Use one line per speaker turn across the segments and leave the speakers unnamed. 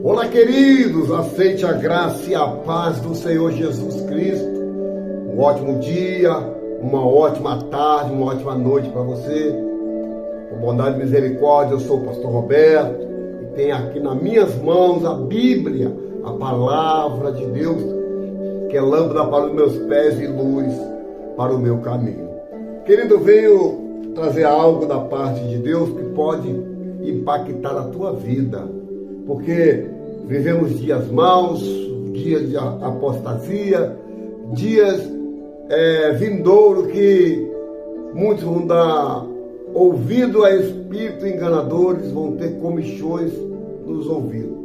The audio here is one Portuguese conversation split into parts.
Olá, queridos, aceite a graça e a paz do Senhor Jesus Cristo. Um ótimo dia, uma ótima tarde, uma ótima noite para você. Com bondade e misericórdia, eu sou o pastor Roberto e tenho aqui nas minhas mãos a Bíblia, a palavra de Deus, que é lâmpada para os meus pés e luz para o meu caminho. Querido, eu venho trazer algo da parte de Deus que pode impactar a tua vida, porque vivemos dias maus, dias de apostasia, dias vindouros que muitos vão dar ouvido a espíritos enganadores, vão ter comichões nos ouvidos.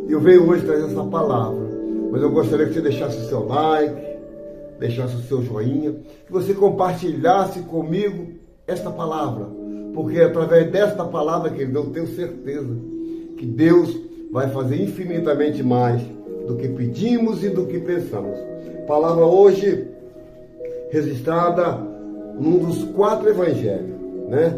E eu venho hoje trazer essa palavra, mas eu gostaria que você deixasse o seu like, deixasse o seu joinha, que você compartilhasse comigo esta palavra, porque através desta palavra, querido, eu tenho certeza que Deus vai fazer infinitamente mais do que pedimos e do que pensamos. Palavra hoje registrada num dos 4 evangelhos, né?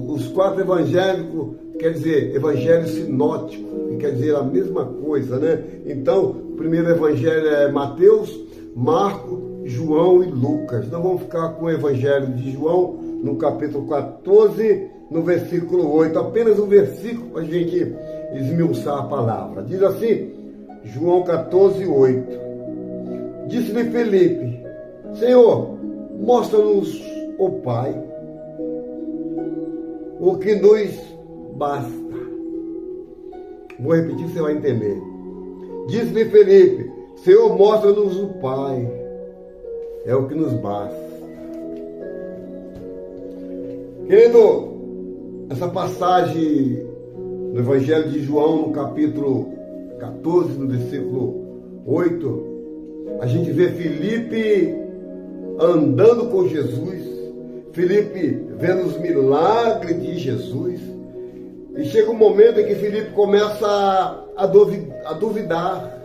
Os 4 evangélicos, quer dizer, evangelho sinótico, que quer dizer a mesma coisa, né? Então, o primeiro evangelho é Mateus, Marcos, João e Lucas. Nós vamos ficar com o evangelho de João, no capítulo 14, no versículo 8. Apenas um versículo para a gente esmiuçar a palavra. Diz assim, João 14, 8. Disse-lhe Felipe: Senhor, mostra-nos o Pai, o que nos basta. Vou repetir, você vai entender. Disse-lhe Felipe: Senhor, mostra-nos o Pai, é o que nos basta. Querido, essa passagem no Evangelho de João, no capítulo 14, no versículo 8, a gente vê Felipe andando com Jesus, Felipe vendo os milagres de Jesus, e chega um momento em que Felipe começa a duvidar,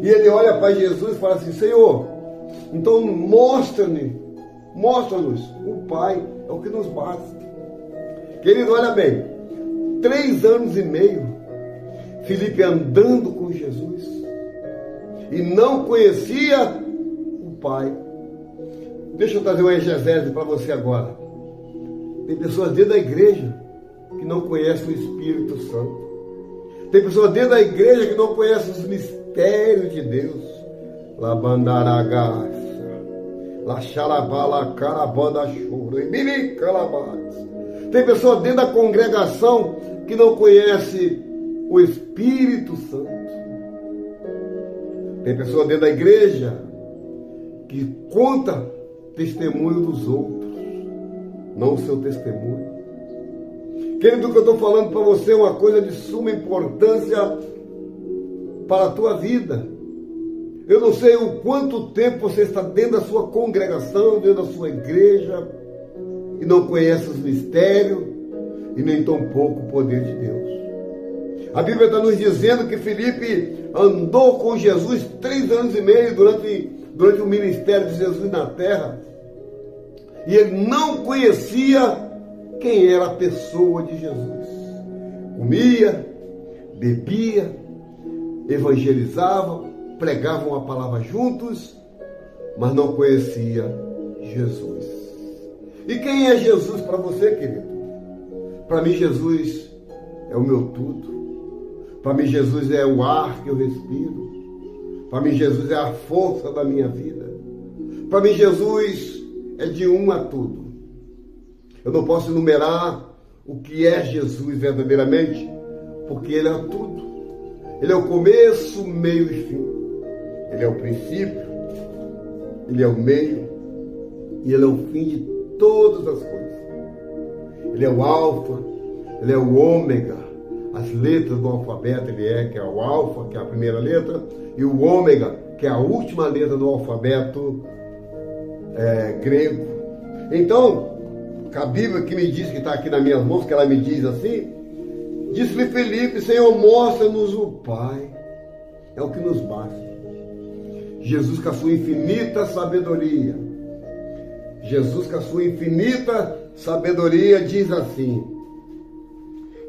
e ele olha para Jesus e fala assim: Senhor, então mostra-nos o Pai, é o que nos basta. Querido, olha bem, 3 anos e meio, Felipe andando com Jesus, e não conhecia o Pai. Deixa eu trazer uma exegese para você agora. Tem pessoas dentro da igreja que não conhecem o Espírito Santo. Tem pessoas dentro da igreja que não conhecem os mistérios de Deus. Labandaragaça, Laxarabala, Carabanda, Choro, Ibiri, Calabás. Tem pessoas dentro da congregação que não conhece o Espírito Santo. Tem pessoas dentro da igreja que conta testemunho dos outros, não o seu testemunho. Querido, o que eu estou falando para você é uma coisa de suma importância para a tua vida. Eu não sei o quanto tempo você está dentro da sua congregação, dentro da sua igreja, e não conhece os mistérios e nem tampouco o poder de Deus. A Bíblia está nos dizendo que Felipe andou com Jesus 3 anos e meio durante o ministério de Jesus na terra, e ele não conhecia quem era a pessoa de Jesus. Comia, bebia, evangelizava, pregavam a palavra juntos, mas não conhecia Jesus. E quem é Jesus para você, querido? Para mim, Jesus é o meu tudo. Para mim, Jesus é o ar que eu respiro. Para mim, Jesus é a força da minha vida. Para mim, Jesus é de um a tudo. Eu não posso enumerar o que é Jesus verdadeiramente, porque Ele é tudo. Ele é o começo, meio e fim. Ele é o princípio, Ele é o meio, e Ele é o fim de todas as coisas. Ele é o alfa, Ele é o ômega. As letras do alfabeto que é o alfa, que é a primeira letra, e o ômega, que é a última letra do alfabeto grego. Então, a Bíblia que me diz, que está aqui nas minhas mãos, que ela me diz assim: disse-lhe Felipe: Senhor, mostra-nos o Pai, é o que nos basta. Jesus, com a sua infinita sabedoria, diz assim: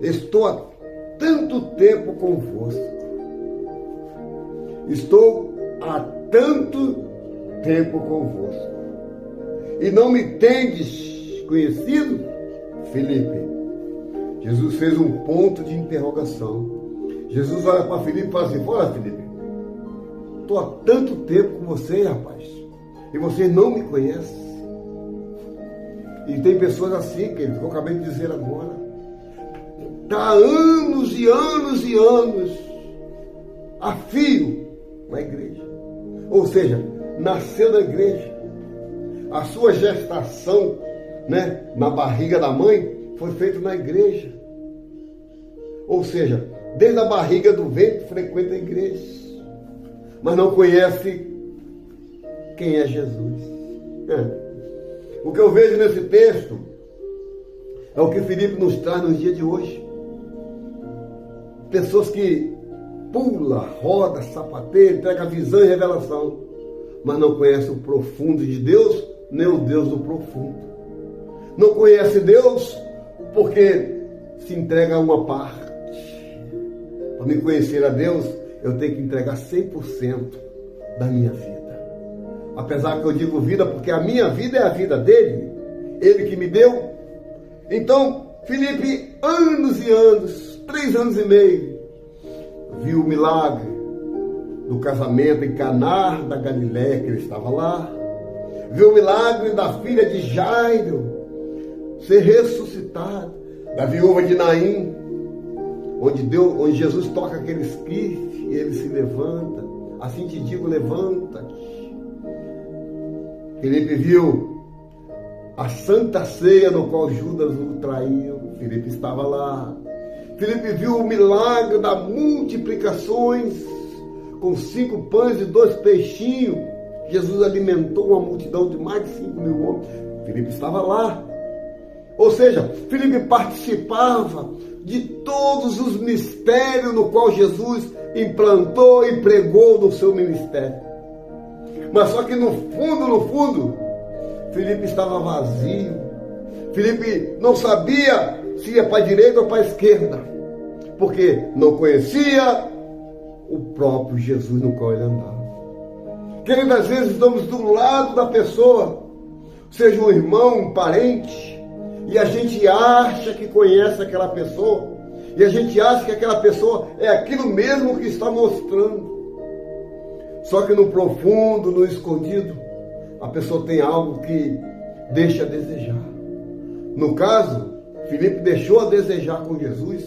estou tanto tempo convosco. Estou há tanto tempo convosco. E não me tendes conhecido, Filipe? Jesus fez um ponto de interrogação. Jesus olha para Filipe e fala assim: olha, Filipe, estou há tanto tempo com você, rapaz, e você não me conhece. E tem pessoas assim, querido, que eu acabei de dizer agora. Está há anos e anos e anos a fio na igreja. Ou seja, nasceu na igreja. A sua gestação, né, na barriga da mãe foi feita na igreja. Ou seja, desde a barriga do ventre frequenta a igreja, mas não conhece quem é Jesus. O que eu vejo nesse texto é o que Filipe nos traz no dia de hoje. Pessoas que pula, roda, sapateia, entrega visão e revelação, mas não conhece o profundo de Deus, nem o Deus do profundo. Não conhece Deus porque se entrega a uma parte. Para me conhecer a Deus, eu tenho que entregar 100% da minha vida. Apesar que eu digo vida, porque a minha vida é a vida dele, ele que me deu. Então, Filipe, anos e anos, 3 anos e meio, viu o milagre do casamento em Caná da Galiléia, que ele estava lá. Viu o milagre da filha de Jairo ser ressuscitada, da viúva de Naim, onde Jesus toca aquele esquife e ele se levanta. Assim te digo, levanta-te. Filipe viu a santa ceia no qual Judas o traiu. Filipe estava lá. Filipe viu o milagre das multiplicações com 5 pães e 2 peixinhos. Jesus alimentou uma multidão de mais de 5.000 homens. Filipe estava lá. Ou seja, Filipe participava de todos os mistérios no qual Jesus implantou e pregou no seu ministério. Mas só que no fundo, Filipe estava vazio. Filipe não sabia se ia para a direita ou para a esquerda, porque não conhecia o próprio Jesus no qual ele andava. Querido, às vezes estamos do lado da pessoa, seja um irmão, um parente, e a gente acha que conhece aquela pessoa, e a gente acha que aquela pessoa é aquilo mesmo que está mostrando. Só que no profundo, no escondido, a pessoa tem algo que deixa a desejar. No caso, Filipe deixou a desejar com Jesus,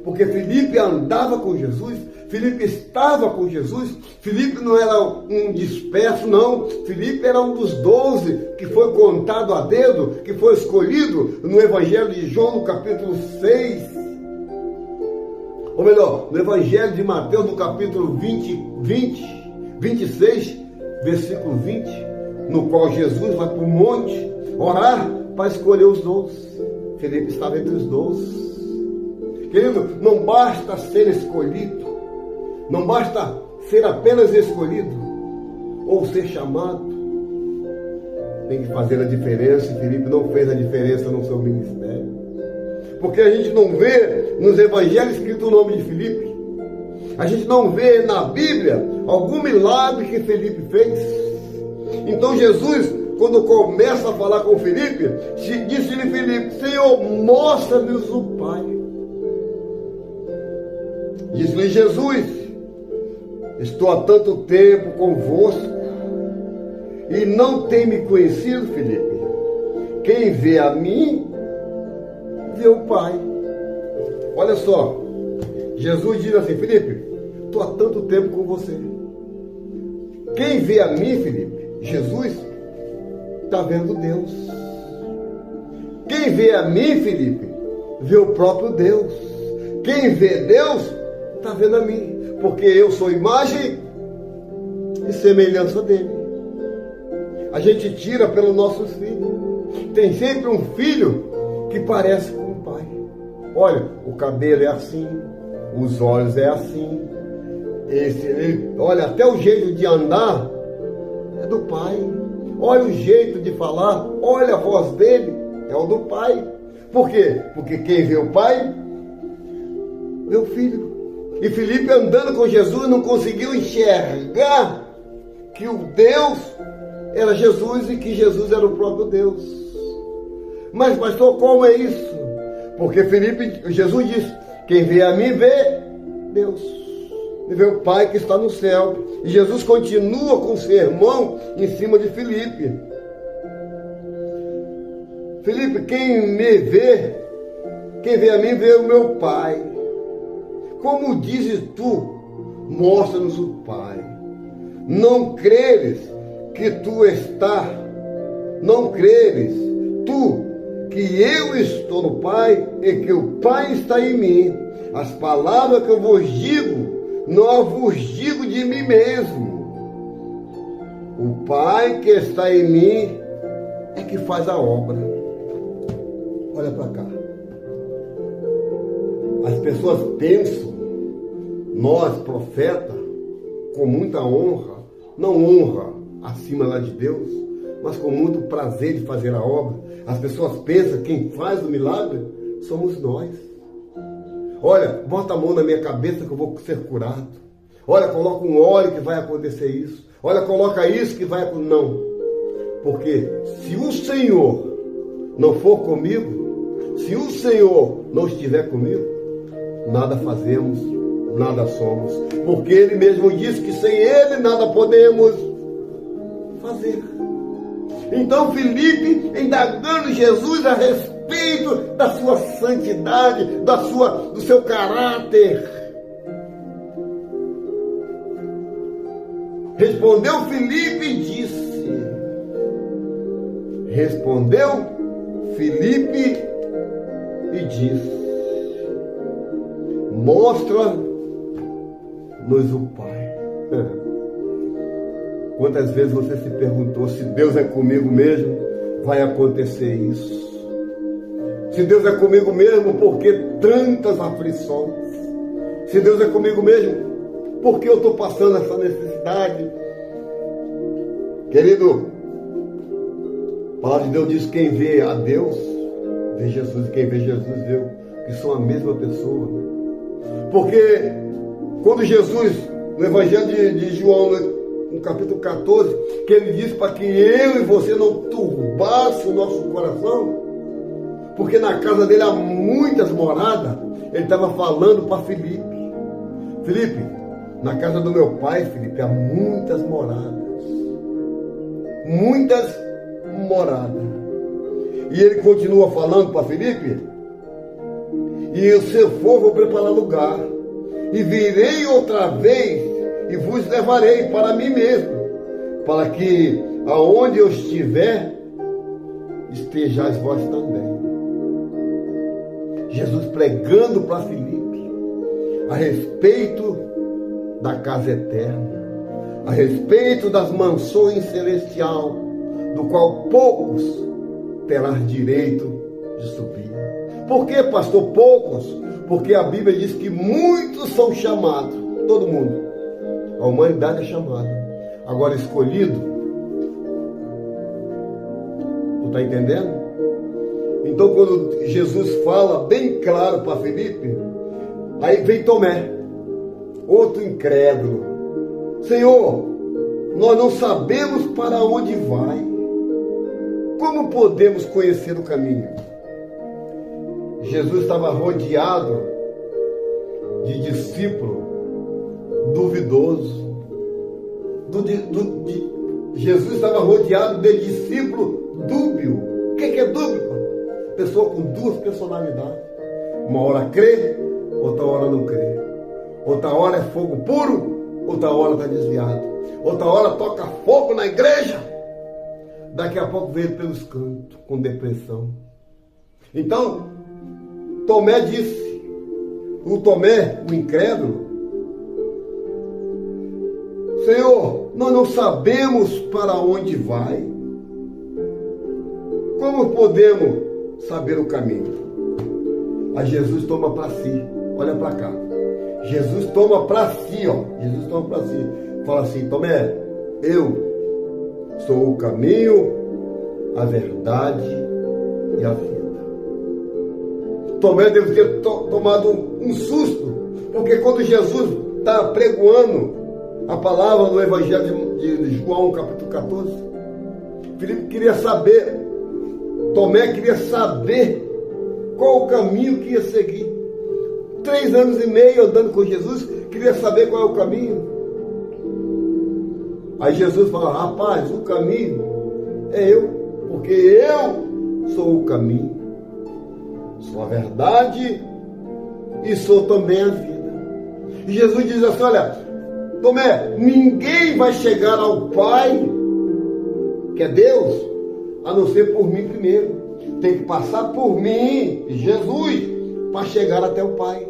porque Filipe andava com Jesus, Filipe estava com Jesus. Filipe não era um disperso, não. Filipe era um dos 12 que foi contado a dedo, que foi escolhido no Evangelho de João, no capítulo 6. Ou melhor, no Evangelho de Mateus, no capítulo 26, versículo 20, no qual Jesus vai para o monte orar para escolher os 12. Filipe estava entre os 12. Querido, não basta ser escolhido, não basta ser apenas escolhido ou ser chamado. Tem que fazer a diferença. E Filipe não fez a diferença no seu ministério, porque a gente não vê nos evangelhos escrito o nome de Filipe. A gente não vê na Bíblia algum milagre que Filipe fez. Então Jesus, quando começa a falar com Filipe, disse-lhe Filipe: Senhor, mostra-nos o Pai. Disse-lhe Jesus: estou há tanto tempo convosco e não tem me conhecido, Filipe. Quem vê a mim, vê o Pai. Olha só, Jesus diz assim: Filipe, estou há tanto tempo com você. Quem vê a mim, Filipe, Jesus, está vendo Deus. Quem vê a mim, Filipe, vê o próprio Deus. Quem vê Deus, está vendo a mim, porque eu sou imagem e semelhança dele. A gente tira pelos nossos filhos. Tem sempre um filho que parece com o pai. Olha, o cabelo é assim, os olhos é assim, olha, até o jeito de andar é do pai. Olha o jeito de falar, olha a voz dele, é o do pai. Por quê? Porque quem vê o pai meu filho. E Filipe, andando com Jesus, não conseguiu enxergar que o Deus era Jesus e que Jesus era o próprio Deus. Mas pastor, como é isso? Porque Jesus disse, quem vê a mim vê Deus, e vê o Pai que está no céu. E Jesus continua com o sermão em cima de Filipe. Filipe, quem vê a mim vê o meu Pai. Como dizes tu, mostra-nos o Pai. Não creres que tu está, não creres tu que eu estou no Pai e que o Pai está em mim. As palavras que eu vos digo, não vos digo de mim mesmo. O Pai que está em mim é que faz a obra. Olha para cá. As pessoas pensam, nós, profetas, com muita honra, não honra acima lá de Deus, mas com muito prazer de fazer a obra. As pessoas pensam que quem faz o milagre somos nós. Olha, bota a mão na minha cabeça que eu vou ser curado. Olha, coloca um óleo que vai acontecer isso. Olha, coloca isso que vai acontecer. Não. Porque se o Senhor não for comigo, se o Senhor não estiver comigo, nada fazemos, nada somos. Porque Ele mesmo disse que sem Ele nada podemos fazer. Então Filipe, indagando Jesus a respeito da sua santidade, do seu caráter, respondeu Filipe e disse, mostra-nos o Pai. Quantas vezes você se perguntou, se Deus é comigo mesmo, vai acontecer isso? Se Deus é comigo mesmo, por que tantas aflições? Se Deus é comigo mesmo, por que eu estou passando essa necessidade? Querido, a palavra de Deus diz que quem vê a Deus, vê Jesus, e quem vê Jesus vê que são a mesma pessoa. Porque quando Jesus, no Evangelho de João, no capítulo 14, que ele diz para que eu e você não turbasse o nosso coração, porque na casa dele há muitas moradas. Ele estava falando para Filipe, na casa do meu pai, Filipe, há muitas moradas, e ele continua falando para Filipe, e se eu for, vou preparar lugar, e virei outra vez e vos levarei para mim mesmo, para que aonde eu estiver, estejais vós também. Jesus pregando para Filipe a respeito da casa eterna, a respeito das mansões celestiais, do qual poucos terão direito de subir. Por que, pastor, poucos? Porque a Bíblia diz que muitos são chamados, todo mundo. A humanidade é chamada. Agora, escolhido, tu está entendendo? Então, quando Jesus fala bem claro para Filipe, aí vem Tomé, outro incrédulo. Senhor, nós não sabemos para onde vai. Como podemos conhecer o caminho? Jesus estava rodeado de discípulos duvidoso. Jesus estava rodeado de discípulo dúbio. O que é dúbio? Pessoa com duas personalidades. Uma hora crê, outra hora não crê. Outra hora é fogo puro, outra hora está desviado. Outra hora toca fogo na igreja, daqui a pouco veio pelos cantos, com depressão. Então, Tomé disse, o Tomé, o incrédulo, Senhor, nós não sabemos para onde vai. Como podemos saber o caminho? Aí Jesus toma para si. Olha para cá. Jesus toma para si, ó. Jesus toma para si. Fala assim, Tomé, eu sou o caminho, a verdade e a vida. Tomé deve ter tomado um susto, porque quando Jesus está pregoando a palavra no Evangelho de João, capítulo 14, Filipe queria saber, Tomé queria saber qual o caminho que ia seguir. 3 anos e meio andando com Jesus, queria saber qual é o caminho. Aí Jesus fala, rapaz, o caminho é eu, porque eu sou o caminho, sou a verdade e sou também a vida. E Jesus diz assim, olha, Tomé, ninguém vai chegar ao Pai, que é Deus, a não ser por mim primeiro. Tem que passar por mim, Jesus, para chegar até o Pai.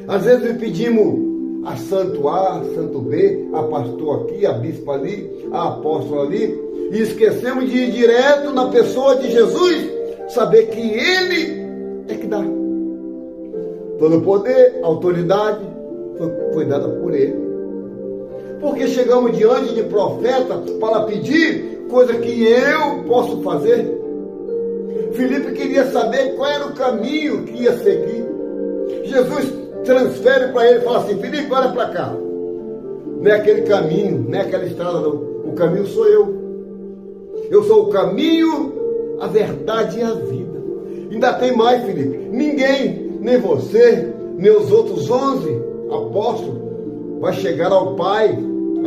Às vezes pedimos a santo A, santo B, a pastor aqui, a bispa ali, a apóstola ali, e esquecemos de ir direto na pessoa de Jesus, saber que Ele é que dá. Todo poder, autoridade foi dada por Ele. Porque chegamos diante de profeta para pedir coisa que eu posso fazer. Filipe queria saber qual era o caminho que ia seguir. Jesus transfere para ele e fala assim, Filipe, olha para cá. Não é aquele caminho, não é aquela estrada não. O caminho sou eu. Eu sou o caminho, a verdade e a vida. Ainda tem mais, Filipe. Ninguém, nem você, nem os outros 11 apóstolos, vai chegar ao Pai,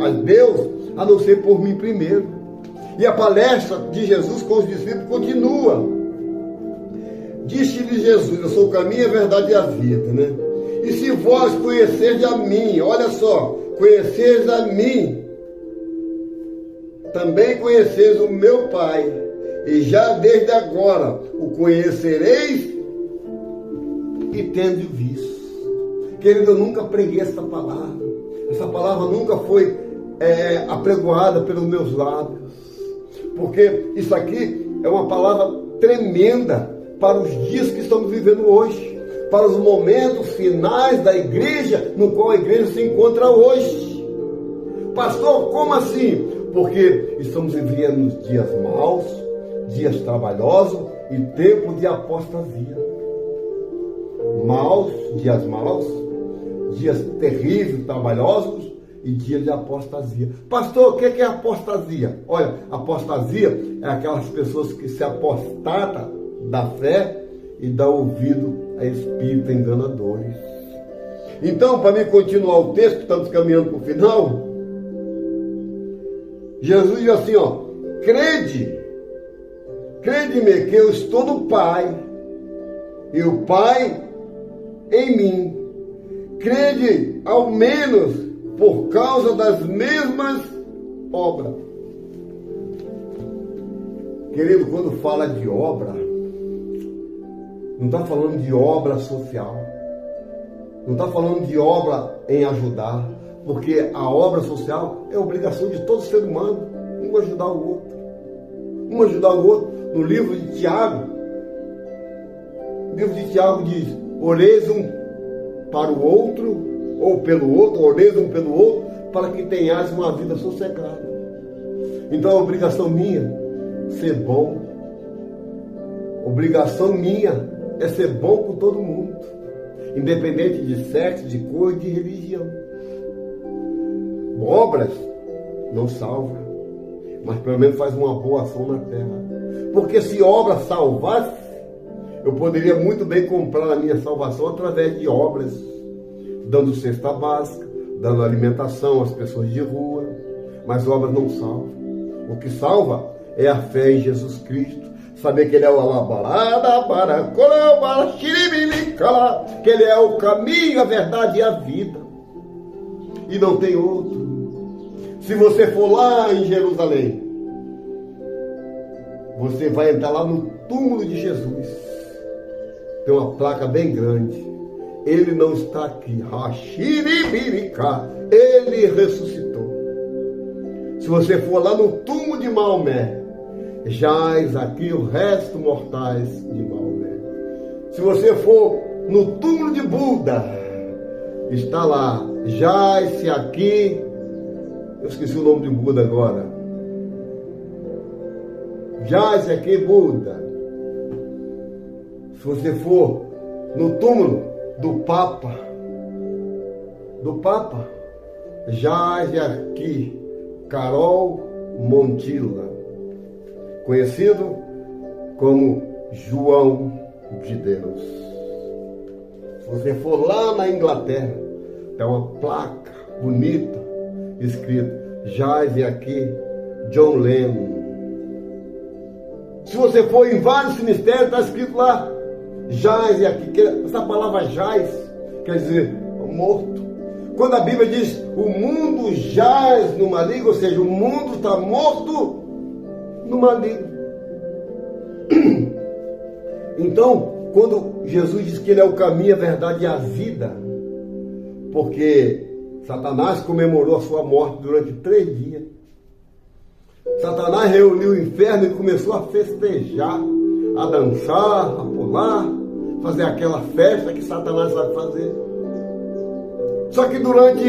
a Deus, a não ser por mim primeiro. E a palestra de Jesus com os discípulos continua. Disse-lhe Jesus, eu sou o caminho, a verdade e a vida, né? E se vós conhecerdes a mim, olha só, conheceres a mim, também conheceis o meu Pai, e já desde agora o conhecereis e tende visto. Querido, eu nunca preguei essa palavra nunca foi apregoada pelos meus lábios, porque isso aqui é uma palavra tremenda para os dias que estamos vivendo hoje, para os momentos finais da igreja, no qual a igreja se encontra hoje. Pastor, como assim? Porque estamos vivendo dias maus, dias trabalhosos e tempo de apostasia. Dias terríveis, trabalhosos e dias de apostasia. Pastor, o que é apostasia? Olha, apostasia é aquelas pessoas que se apostatam da fé e dá ouvido a espíritos enganadores. Então, para mim continuar o texto, estamos caminhando para o final. Jesus diz assim, ó, crede-me que eu estou no Pai, e o Pai em mim. Crede ao menos por causa das mesmas obras. Querido, quando fala de obra, não está falando de obra social, não está falando de obra em ajudar, porque a obra social é obrigação de todo ser humano, um ajudar o outro. No livro de Tiago, diz, oreis um para o outro, ou pelo outro, oreis um pelo outro, para que tenhais uma vida sossegada. Então é obrigação minha ser bom, obrigação minha é ser bom com todo mundo, independente de sexo, de cor e de religião. Obras não salva, mas pelo menos faz uma boa ação na terra. Porque se obra salvasse, eu poderia muito bem comprar a minha salvação através de obras, dando cesta básica, dando alimentação às pessoas de rua, mas obras não salvam. O que salva é a fé em Jesus Cristo, saber que Ele é o alabarada, que Ele é o caminho, a verdade e a vida, e não tem outro. Se você for lá em Jerusalém, você vai entrar lá no túmulo de Jesus, tem uma placa bem grande, Ele não está aqui, Ele ressuscitou. Se você for lá no túmulo de Maomé, jaz aqui o resto mortais de Maomé. Se você for no túmulo de Buda, está lá, jaz-se aqui, eu esqueci o nome de Buda agora, jaz-se aqui Buda, Se você for no túmulo do Papa, jaz aqui Carol Montilla, conhecido como João de Deus. Se você for lá na Inglaterra, tem uma placa bonita escrito: jaz aqui John Lennon. Se você for em vários cemitérios, está escrito lá: jaz aqui. Essa palavra jaz quer dizer morto. Quando a Bíblia diz o mundo jaz no maligno, ou seja, o mundo está morto no maligno. Então, quando Jesus diz que Ele é o caminho, a verdade e a vida, porque Satanás comemorou a sua morte durante 3 dias. Satanás reuniu o inferno e começou a festejar, a dançar, a pular, fazer aquela festa que Satanás sabe fazer. Só que durante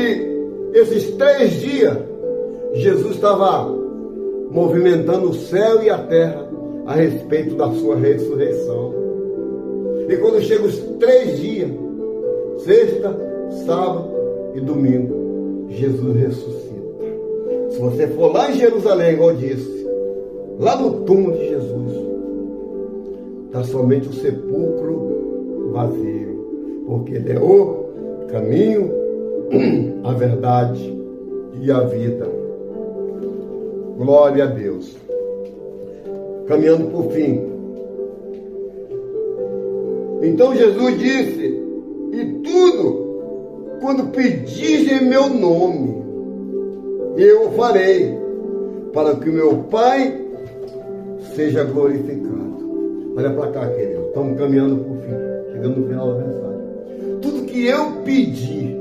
esses 3 dias, Jesus estava movimentando o céu e a terra a respeito da sua ressurreição. E quando chegam os 3 dias, sexta, sábado e domingo, Jesus ressuscita. Se você for lá em Jerusalém, igual eu disse, lá no túmulo de Jesus, está somente o sepulcro vazio, porque Ele é o caminho, a verdade e a vida. Glória a Deus. Caminhando por fim. Então Jesus disse: e tudo quando pedis em meu nome, eu o farei, para que o meu Pai seja glorificado. Olha para cá, querido. Estamos caminhando por fim, chegando no final da mensagem. Tudo que eu pedir,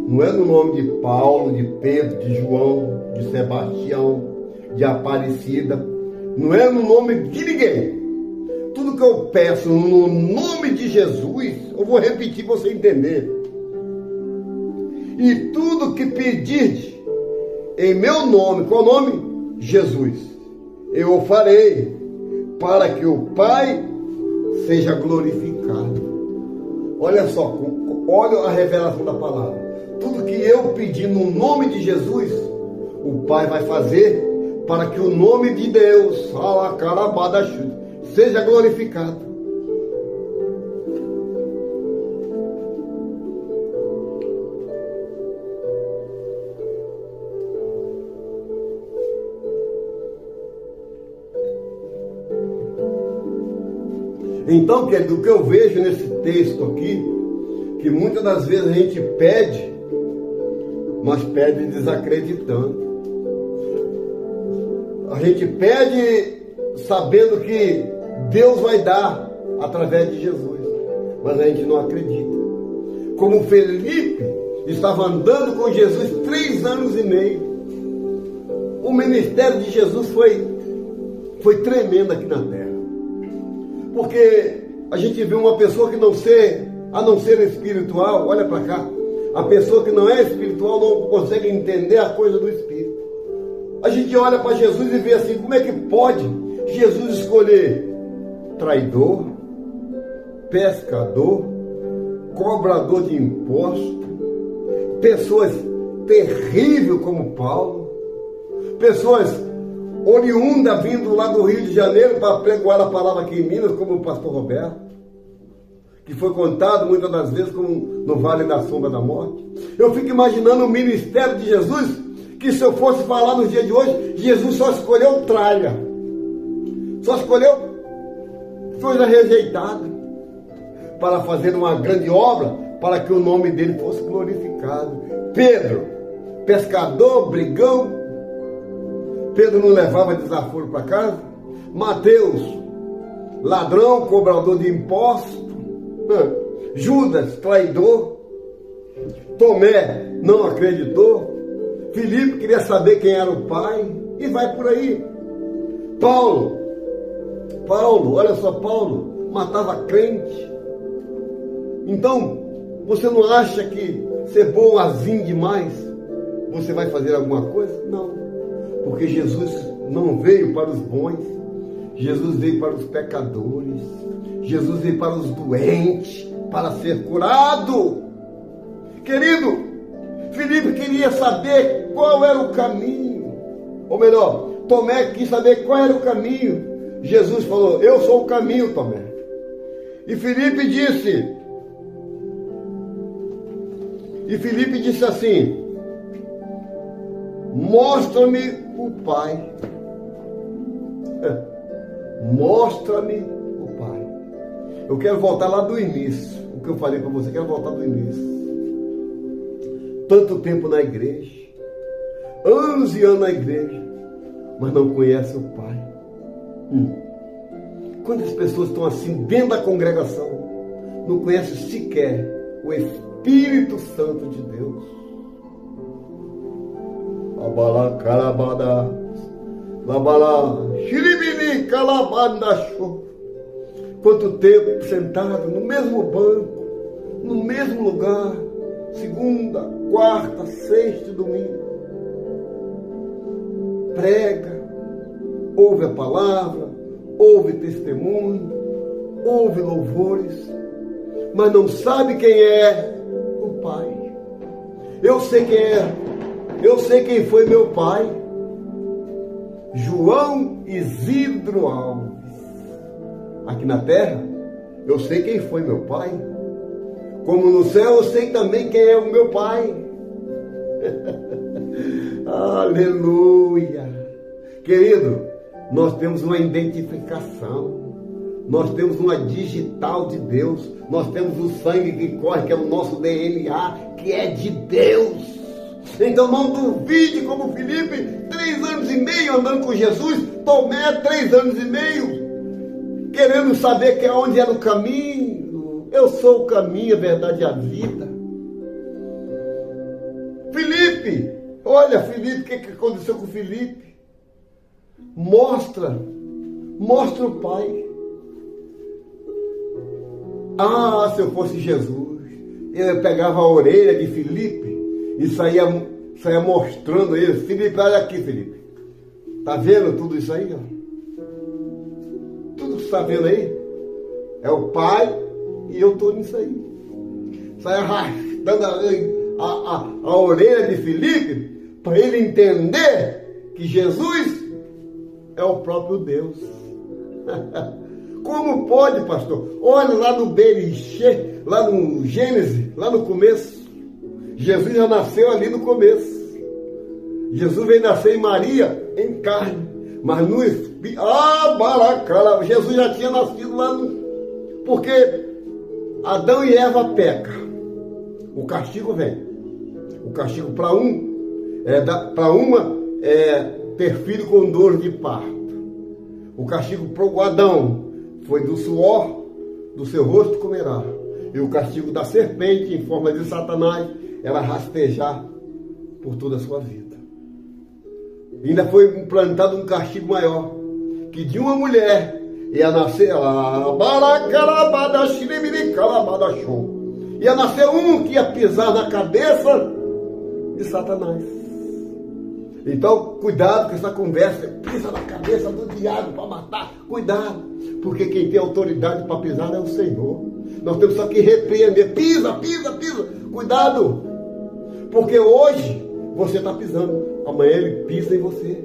não é no nome de Paulo, de Pedro, de João, de Sebastião, de Aparecida, não é no nome de ninguém. Tudo que eu peço no nome de Jesus, eu vou repetir para você entender. E tudo que pedir em meu nome, qual nome? Jesus, eu o farei, para que o Pai seja glorificado. Olha só, olha a revelação da palavra. Tudo que eu pedir no nome de Jesus, o Pai vai fazer para que o nome de Deus, seja glorificado. Então, querido, o que eu vejo nesse texto aqui, que muitas das vezes a gente pede, mas pede desacreditando. A gente pede sabendo que Deus vai dar através de Jesus, mas a gente não acredita. Como Felipe estava andando com Jesus 3 anos e meio. O ministério de Jesus foi tremendo aqui na terra. Porque a gente vê uma pessoa que a não ser espiritual, olha para cá, a pessoa que não é espiritual não consegue entender a coisa do Espírito. A gente olha para Jesus e vê assim, como é que pode Jesus escolher traidor, pescador, cobrador de imposto, pessoas terríveis como Paulo, pessoas oriundas vindo lá do Rio de Janeiro para pregoar a palavra aqui em Minas, como o pastor Roberto, que foi contado muitas das vezes como no Vale da Sombra da Morte. Eu fico imaginando o ministério de Jesus, que se eu fosse falar no dia de hoje, Jesus só escolheu tralha, só escolheu coisa rejeitada, para fazer uma grande obra, para que o nome dele fosse glorificado. Pedro, pescador, brigão, Pedro não levava desaforo para casa. Mateus, ladrão, cobrador de impostos. Judas, traidor. Tomé não acreditou. Filipe queria saber quem era o Pai. E vai por aí. Paulo, olha só, Paulo matava crente. Então, você não acha que ser boazinho demais, você vai fazer alguma coisa? Não. Porque Jesus não veio para os bons. Jesus veio para os pecadores. Jesus veio para os doentes, para ser curado. Querido, Filipe queria saber qual era o caminho. Ou melhor, Tomé quis saber qual era o caminho. Jesus falou: eu sou o caminho, Tomé. E Filipe disse assim: mostra-me o Pai. Mostra-me o Pai. Eu quero voltar lá do início. O que eu falei para você, quero voltar do início. Tanto tempo na igreja, anos e anos na igreja, mas não conhece o Pai. Quantas pessoas estão assim dentro da congregação, não conhecem sequer o Espírito Santo de Deus? Abalacalabada, labala, xiribili, calabanda, show. Quanto tempo sentado no mesmo banco, no mesmo lugar, segunda, quarta, sexta e domingo. Prega, ouve a palavra, ouve testemunho, ouve louvores, mas não sabe quem é o Pai. Eu sei quem é, eu sei quem foi meu pai. João Isidro Alves. Aqui na terra, eu sei quem foi meu pai. Como no céu, eu sei também quem é o meu pai. Aleluia. Querido, nós temos uma identificação. Nós temos uma digital de Deus. Nós temos o sangue que corre, que é o nosso DNA, que é de Deus. Então não duvide como Filipe, 3 anos e meio andando com Jesus. Tomé, 3 anos e meio, querendo saber onde era o caminho. Eu sou o caminho, a verdade e a vida. Filipe, olha Filipe, o que aconteceu com Filipe? Mostra o Pai. Ah, se eu fosse Jesus, eu pegava a orelha de Filipe e saía mostrando ele. Filipe, olha aqui, Filipe. Tá vendo tudo isso aí? Ó? Tudo que você está vendo aí é o Pai e eu estou nisso aí. Saia arrastando a orelha de Filipe para ele entender que Jesus é o próprio Deus. Como pode, pastor? Olha lá no Berixê, lá no Gênesis, lá no começo. Jesus já nasceu ali no começo. Jesus veio nascer em Maria, em carne. Mas no Espírito... baracala! Jesus já tinha nascido lá no... Porque Adão e Eva pecam. O castigo vem. O castigo para uma é ter filho com dor de parto. O castigo para o Adão foi do suor do seu rosto comerá. E o castigo da serpente, em forma de Satanás, era rastejar por toda a sua vida. E ainda foi implantado um castigo maior, que de uma mulher ia nascer ia nascer um que ia pisar na cabeça de Satanás. Então, cuidado com essa conversa. Pisa na cabeça do diabo para matar. Cuidado, porque quem tem autoridade para pisar é o Senhor. Nós temos só que repreender. Pisa, pisa, pisa. Cuidado, porque hoje você está pisando, amanhã ele pisa em você.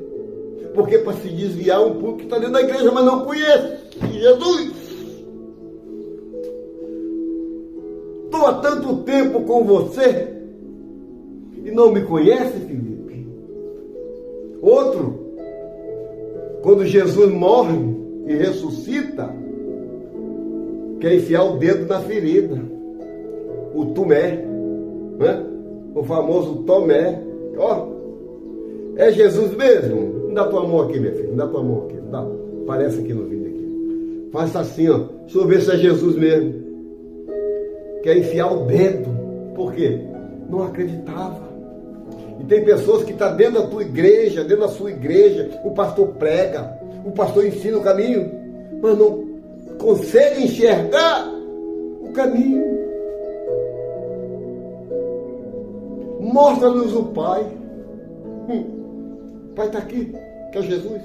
Porque para se desviar um pouco que está dentro da igreja, mas não conhece Jesus. Estou há tanto tempo com você e não me conhece, Filipe. Outro, quando Jesus morre e ressuscita, quer enfiar o dedo na ferida. O Tomé, né? O famoso Tomé. Ó, é Jesus mesmo? Me dá tua mão aqui, minha filha. Me dá tua mão aqui. Dá. Aparece aqui no vídeo aqui. Faça assim, ó. Deixa eu ver se é Jesus mesmo. Quer enfiar o dedo. Por quê? Não acreditava. E tem pessoas que estão dentro da tua igreja, dentro da sua igreja, o pastor prega, o pastor ensina o caminho, mas não consegue enxergar o caminho. Mostra-nos o Pai. O Pai está aqui, que é Jesus.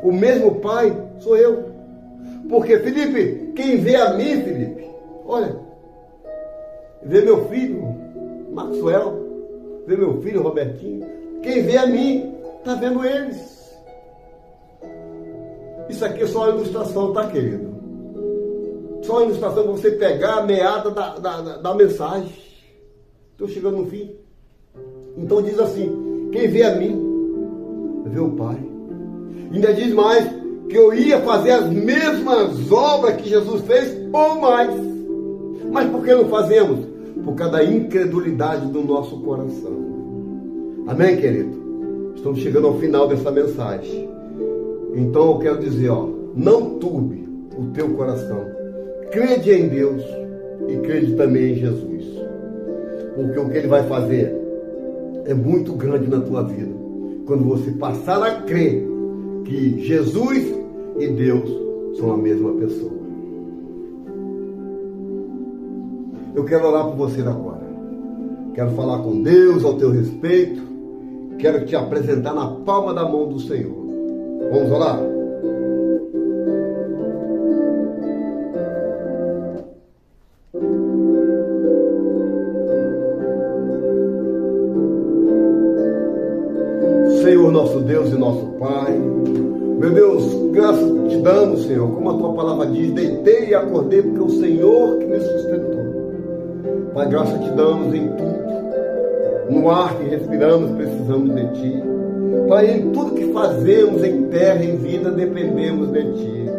O mesmo Pai sou eu. Porque, Felipe, quem vê a mim, Felipe, olha, vê meu filho, Maxwell, vê meu filho, Robertinho, quem vê a mim, está vendo eles. Isso aqui é só uma ilustração, tá, querido? Só uma ilustração para você pegar a meada da mensagem. Estou chegando no fim. Então diz assim, quem vê a mim, vê o Pai. Ainda diz mais, que eu ia fazer as mesmas obras que Jesus fez, ou mais. Mas por que não fazemos? Por causa da incredulidade do nosso coração. Amém, querido? Estamos chegando ao final dessa mensagem. Então eu quero dizer, não turbe o teu coração. Crede em Deus e crede também em Jesus. Porque o que Ele vai fazer é muito grande na tua vida. Quando você passar a crer que Jesus e Deus são a mesma pessoa. Eu quero orar por você agora. Quero falar com Deus ao teu respeito. Quero te apresentar na palma da mão do Senhor. Vamos orar? Senhor, nosso Deus e nosso Pai, meu Deus, graças te damos, Senhor, como a tua palavra diz, deitei e acordei porque é o Senhor que me sustentou. Pai, graças te damos em tudo. No ar que respiramos, precisamos de Ti. Pai, em tudo que fazemos em terra, em vida, dependemos de Ti.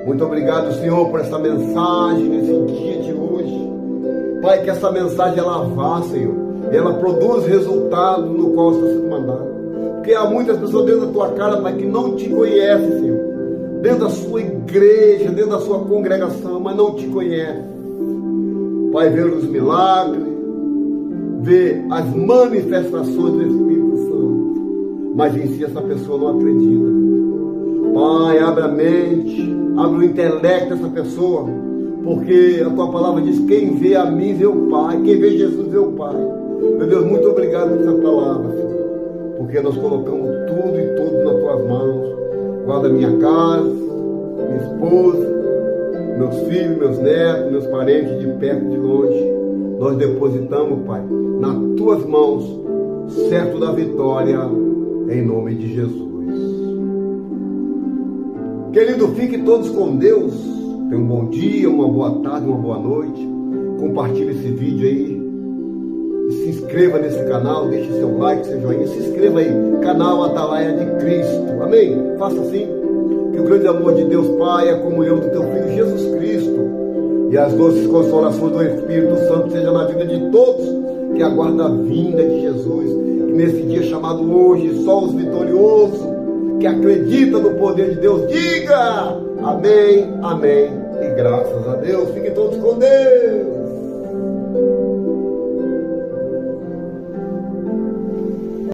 Muito obrigado, Senhor, por essa mensagem nesse dia de hoje. Pai, que essa mensagem ela vá, Senhor, e ela produz resultado no qual está sendo mandado. Porque há muitas pessoas dentro da Tua casa, Pai, que não Te conhecem, Senhor. Dentro da sua igreja, dentro da sua congregação, mas não Te conhecem. Pai, vê os milagres, vê as manifestações do Espírito Santo. Mas em si essa pessoa não acredita. Pai, abre a mente, abre o intelecto dessa pessoa, porque a tua palavra diz, quem vê a mim vê o Pai, quem vê Jesus vê o Pai. Meu Deus, muito obrigado por essa palavra, Senhor, porque nós colocamos tudo e todos nas tuas mãos. Guarda minha casa, minha esposa, meus filhos, meus netos, meus parentes de perto e de longe. Nós depositamos, Pai, nas tuas mãos, certo da vitória, em nome de Jesus. Querido, fique todos com Deus. Tenha um bom dia, uma boa tarde, uma boa noite. Compartilhe esse vídeo aí. E se inscreva nesse canal, deixe seu like, seu joinha. Se inscreva aí, canal Atalaia de Cristo. Amém? Faça assim. Que o grande amor de Deus Pai, a comunhão do teu Filho Jesus Cristo e as doces consolações do Espírito Santo seja na vida de todos que aguardam a vinda de Jesus. Que nesse dia chamado hoje, só os vitoriosos que acreditam no poder de Deus, diga amém, amém e graças a Deus. Fiquem todos com Deus.